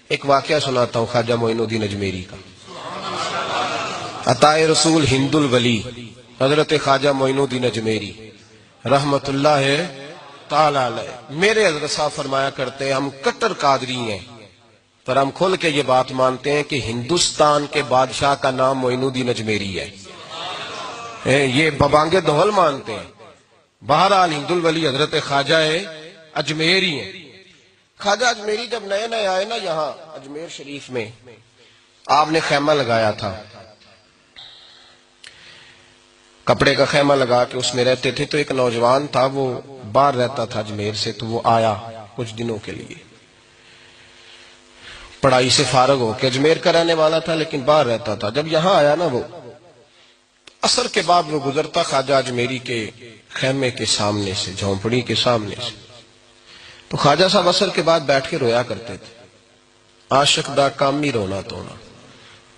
ایک واقعہ سناتا ہوں خواجہ معین الدین اجمیری کا. عطائے رسول ہند الولی حضرت خواجہ معین الدین اجمیری رحمت اللہ تعالی علیہ. میرے حضرت صاحب فرمایا کرتے ہیں ہم کٹر قادری ہیں، پر ہم کھل کے یہ بات مانتے ہیں کہ ہندوستان کے بادشاہ کا نام معین الدین اجمیری ہے. یہ ببانگے دہل مانتے ہیں. بہرحال ہند الولی حضرت خواجہ اجمیری ہیں. خواجہ اجمیری جب نئے نئے آئے نا یہاں اجمیر شریف میں، آپ نے خیمہ لگایا تھا، کپڑے کا خیمہ لگا کے اس میں رہتے تھے. تو ایک نوجوان تھا، وہ باہر رہتا تھا اجمیر سے، تو وہ آیا کچھ دنوں کے لیے. پڑھائی سے فارغ ہو کے اجمیر کا رہنے والا تھا لیکن باہر رہتا تھا. جب یہاں آیا نا، وہ عصر کے بعد وہ گزرتا خواجہ اجمیری کے خیمے کے سامنے سے، جھونپڑی کے سامنے سے. تو خواجہ صاحب عصر کے بعد بیٹھ کے رویا کرتے تھے. عاشق دا کامی رونا تونا،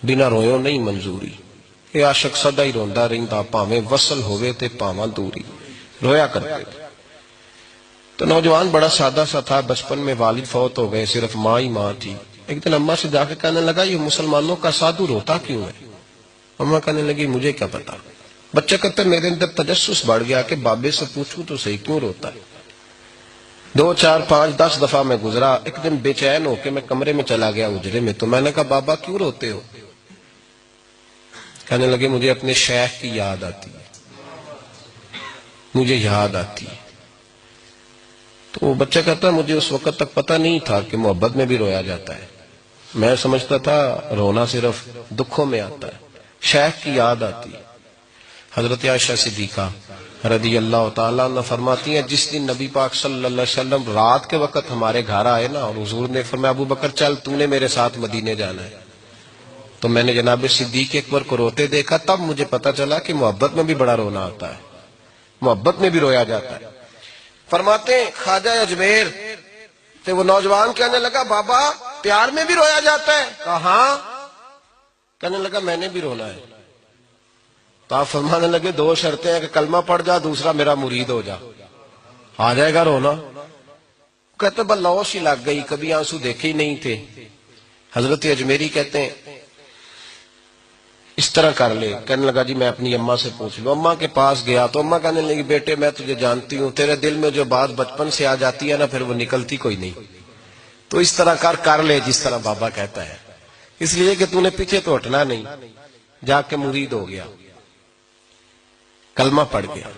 بنا رویوں نہیں منظوری. یہ عاشق سدا ہی روندا رہندا، پاویں وصل ہوئے تے پاواں دوری. رویا کرتے تھے. تو نوجوان بڑا سادہ سا تھا، بچپن میں والد فوت ہو گئے، صرف ماں ہی ماں تھی. ایک دن اماں سے جا کے کہنے لگا یہ مسلمانوں کا سادھو روتا کیوں ہے؟ اماں کہنے لگی مجھے کیا پتا. بچہ کہتا ہے میرے اندر تجسس بڑھ گیا کہ بابے سے پوچھوں تو صحیح کیوں روتا ہے. 2 4 5 10 دفعہ میں گزرا. ایک دن بے چین ہو کے میں کمرے میں چلا گیا اجرے میں. تو میں نے کہا بابا کیوں روتے ہو؟ کہنے لگے مجھے اپنے شیخ کی یاد آتی ہے، مجھے یاد آتی ہے. تو وہ بچہ کہتا ہے مجھے اس وقت تک پتہ نہیں تھا کہ محبت میں بھی رویا جاتا ہے. میں سمجھتا تھا رونا صرف دکھوں میں آتا ہے. شیخ کی یاد آتی ہے. حضرت عائشہ صدیقہ رضی اللہ تعالیٰ عنہ فرماتی ہیں جس دن نبی پاک صلی اللہ علیہ وسلم رات کے وقت ہمارے گھر آئے نا، اور حضور نے فرمایا ابو بکر چل تو نے میرے ساتھ مدینے جانا ہے، تو میں نے جناب صدیق اکبر کو روتے دیکھا. تب مجھے پتا چلا کہ محبت میں بھی بڑا رونا آتا ہے، محبت میں بھی رویا جاتا ہے. فرماتے ہیں خواجہ اجمیر تو وہ نوجوان کہنے لگا بابا پیار میں بھی رویا جاتا ہے؟ کہا ہاں. کہنے لگا میں نے بھی رونا ہے. تو آپ فرمانے لگے 2 شرطیں ہیں کہ کلمہ پڑھ جا، دوسرا میرا مرید ہو جا، آ جائے گا رونا. کہتے بلوش ہی لگ گئی، کبھی آنسو دیکھے ہی نہیں تھے. حضرت اجمیری کہتے ہیں اس طرح کر لے. کہنے لگا جی میں اپنی اماں سے پوچھ لوں. اماں کے پاس گیا تو اماں کہنے لگی بیٹے میں تجھے جانتی ہوں، تیرے دل میں جو بات بچپن سے آ جاتی ہے نا پھر وہ نکلتی کوئی نہیں. تو اس طرح کر لے جس طرح بابا کہتا ہے، اس لیے کہ تو نے پیچھے تو ہٹنا نہیں. جا کے مرید ہو گیا، کلمہ پڑھ گیا.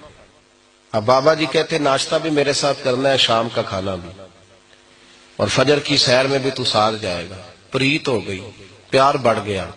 اب بابا جی کہتے ناشتہ بھی میرے ساتھ کرنا ہے، شام کا کھانا بھی، اور فجر کی سیر میں بھی تو ساتھ جائے گا. پریت ہو گئی، پیار بڑھ گیا.